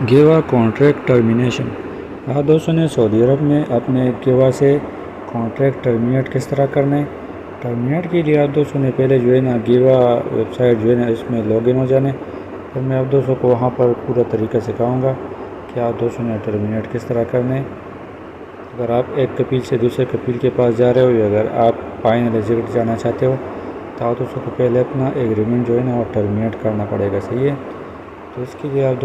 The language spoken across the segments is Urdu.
گیوا کانٹریکٹ ٹرمینیشن۔ دوستوں نے سعودی عرب میں اپنے گیوا سے کانٹریکٹ ٹرمینیٹ کس طرح کرنا ہے۔ ٹرمینیٹ کے لیے آپ دوستوں نے پہلے گیوا ویب سائٹ اس میں لاگ ان ہو جانے۔ پھر میں آپ دوستوں کو وہاں پر پورا طریقہ سکھاؤں گا کہ آپ دوستوں نے ٹرمینیٹ کس طرح کرنا ہے۔ اگر آپ ایک کفیل سے دوسرے کفیل کے پاس جا رہے ہو یا اگر آپ فائنل ایگزیکٹ جانا چاہتے ہو تو آپ دوستوں کو پہلے اپنا ایگریمنٹ وہ ٹرمینیٹ کرنا پڑے گا، صحیح ہے۔ تو اس کے لیے آپ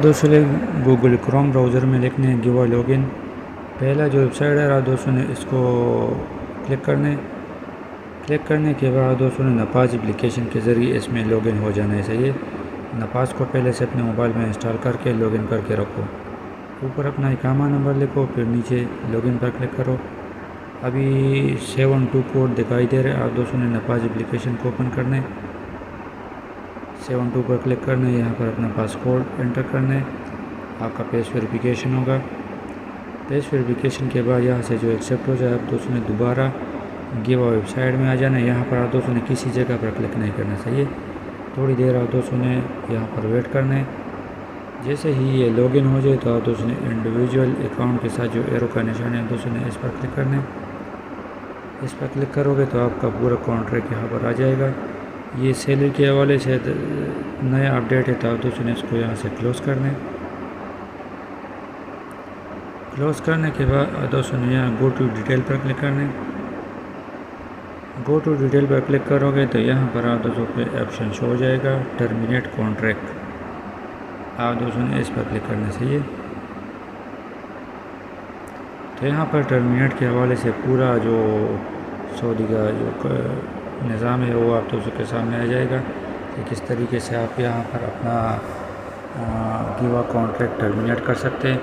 دوستوں نے گوگل کروم براؤزر میں لکھنے ہیں گیوا لاگ ان۔ پہلا جو ویب سائٹ ہے آپ دوستوں نے اس کو کلک کرنے کے بعد دوستوں نے نپاز اپلیکیشن کے ذریعے اس میں لاگ ان ہو جانا ہے، صحیح ہے۔ نپاز کو پہلے سے اپنے موبائل میں انسٹال کر کے لاگ ان کر کے رکھو۔ اوپر اپنا اقامہ نمبر لکھو، پھر نیچے لاگ ان پر کلک کرو۔ ابھی 72 کوڈ دکھائی دے رہے ہیں۔ آپ دوستوں نے نپاز اپلیکیشن کو اوپن کرنا ہے، 72 پر کلک کرنا ہے، یہاں پر اپنا پاسورڈ انٹر کرنا ہے، آپ کا پیج ویریفیکیشن ہوگا۔ پیج ویریفیکیشن کے بعد یہاں سے جو ایکسیپٹ ہو جائے آپ دوستوں نے دوبارہ گیوا ویب سائٹ میں آ جانا ہے۔ یہاں پر آپ دوستوں نے کسی جگہ پر کلک نہیں کرنا، صحیح ہے۔ تھوڑی دیر آپ دوستوں نے یہاں پر ویٹ کرنا ہے۔ جیسے ہی یہ لاگ ان ہو جائے تو آپ دوستوں نے انڈیویجول اکاؤنٹ کے ساتھ جو ایرو کا نشان ہے دوستوں نے اس پر کلک کرنا ہے۔ اس پر کلک کرو گے تو آپ کا پورا کانٹریکٹ یہاں پر آ جائے گا۔ یہ سیلری کے حوالے سے نیا اپڈیٹ ہے تو آپ دوستوں نے اس کو یہاں سے کلوز کرنا ہے۔ کلوز کرنے کے بعد دوستوں نے یہاں گو ٹو ڈیٹیل پر کلک کرنا ہے۔ گو ٹو ڈیٹیل پر کلک کرو گے تو یہاں پر آپ دوستوں پہ آپشن شو ہو جائے گا ٹرمینیٹ کانٹریکٹ۔ آپ دوستوں نے اس پر کلک کرنا صحیح ہے۔ تو یہاں پر ٹرمینیٹ کے حوالے سے پورا جو سعودی کا جو نظام ہے وہ آپ دوستوں کے سامنے آ جائے گا کہ کس طریقے سے آپ یہاں پر اپنا گیوا کانٹریکٹ ٹرمینیٹ کر سکتے ہیں۔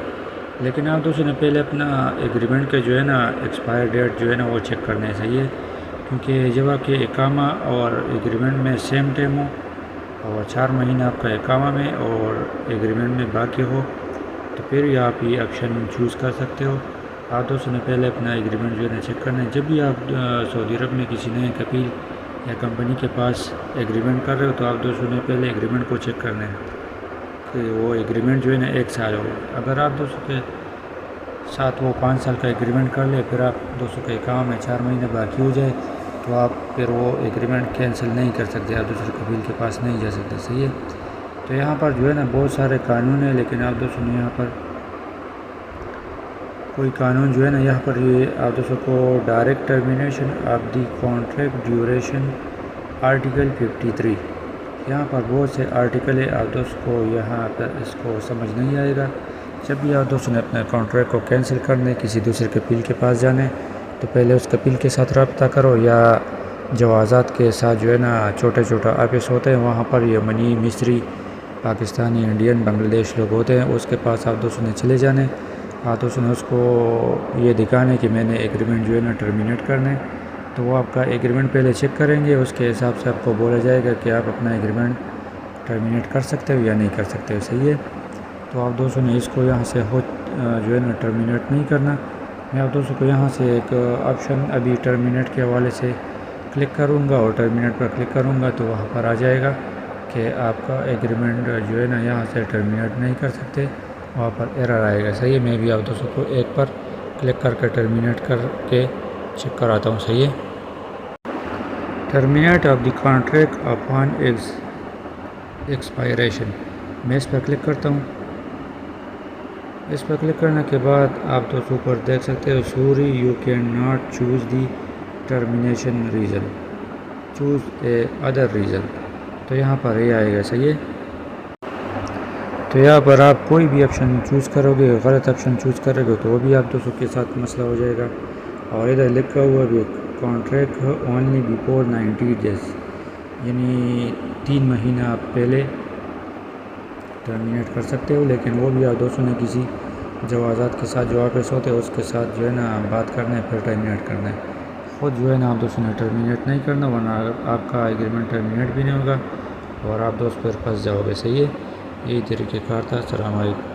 لیکن آپ دوستوں نے پہلے اپنا ایگریمنٹ کے ایکسپائر ڈیٹ وہ چیک کرنا ہے، صحیح ہے۔ کیونکہ جب آپ کے اقامہ اور ایگریمنٹ میں سیم ٹائم ہو اور 4 مہینہ آپ کا اقامہ میں اور ایگریمنٹ میں باقی ہو تو پھر آپ یہ آپشن چوز کر سکتے ہو۔ آپ دوستوں نے پہلے اپنا ایگریمنٹ چیک کرنا ہے۔ جب بھی آپ سعودی عرب میں کسی نئے کفیل یا کمپنی کے پاس ایگریمنٹ کر رہے ہو تو آپ دوستوں نے پہلے ایگریمنٹ کو چیک کرنا ہے کہ وہ ایگریمنٹ 1 سال ہو۔ اگر آپ دوستوں کے ساتھ وہ 5 سال کا ایگریمنٹ کر لے پھر آپ دوستوں کے اقامہ میں 4 مہینے باقی ہو جائے تو آپ پھر وہ ایگریمنٹ کینسل نہیں کر سکتے، آپ دوسرے کفیل کے پاس نہیں جا سکتے، صحیح ہے۔ تو یہاں پر بہت سارے قانون ہیں، لیکن آپ دوستوں نے یہاں پر کوئی قانون یہاں پر یہ آپ دوستوں کو direct termination of the contract duration article 53، یہاں پر بہت سے آرٹیکل ہے، آپ دوست کو یہاں پر اس کو سمجھ نہیں آئے گا۔ جب بھی آپ دوستوں نے اپنے کانٹریکٹ کو کینسل کرنے کسی دوسرے کفیل کے پاس جانے تو پہلے اس کفیل کے ساتھ رابطہ کرو، یا جوازات کے ساتھ چھوٹے آفس ہوتے ہیں وہاں پر یہ منی مصری پاکستانی انڈین بنگلہ دیش لوگ ہوتے ہیں، اس کے پاس آپ دوستوں نے چلے جانے، آپ دوستوں نے اس کو یہ دکھانے کہ میں نے ایگریمنٹ ٹرمینیٹ کرنے، تو وہ آپ کا ایگریمنٹ پہلے چیک کریں گے، اس کے حساب سے آپ کو بولا جائے گا کہ آپ اپنا ایگریمنٹ ٹرمینیٹ کر سکتے ہو یا نہیں کر سکتے ہو، صحیح ہے۔ تو آپ دوستوں نے اس کو یہاں سے ٹرمینیٹ نہیں کرنا۔ میں آپ دوستوں کو یہاں سے ایک آپشن ابھی ٹرمینیٹ کے حوالے سے کلک کروں گا اور ٹرمینیٹ پر کلک کروں گا تو وہاں پر آ جائے گا کہ آپ کا ایگریمنٹ یہاں سے ٹرمینیٹ نہیں کر سکتے، وہاں پر ایرر آئے گا، صحیح ہے۔ میں بھی آپ دوستوں کو ایک پر کلک کر کے ٹرمینیٹ کر کے چیک کراتا ہوں، صحیح ہے۔ Terminate of the contract upon expiration, میں اس پر کلک کرتا ہوں۔ اس پر کلک کرنے کے بعد آپ دوستوں پر دیکھ سکتے ہو sorry you can not choose the termination reason, choose a other reason, تو یہاں پر یہ آئے گا، صحیح ہے۔ تو یہاں پر آپ کوئی بھی آپشن چوز کرو گے، غلط آپشن چوز کرو گے تو وہ بھی آپ دوستوں کے ساتھ مسئلہ ہو جائے گا۔ اور ادھر لکھا ہوا بھی کانٹریکٹ اونلی بیفور 90 ڈیز، یعنی 3 مہینہ آپ پہلے ٹرمینیٹ کر سکتے ہو، لیکن وہ بھی آپ دوستوں نے کسی جوازات کے ساتھ جو آفس ہوتے ہیں اس کے ساتھ بات کرنا ہے پھر ٹرمینیٹ کرنا ہے، خود آپ دوستوں نے ٹرمینیٹ نہیں کرنا، ورنہ آپ کا ایگریمنٹ ٹرمینیٹ بھی نہیں ہوگا اور آپ دوست پھر پھنس جاؤ گے، صحیح ہے۔ یہی طریقہ کار تھا۔ السلام علیکم۔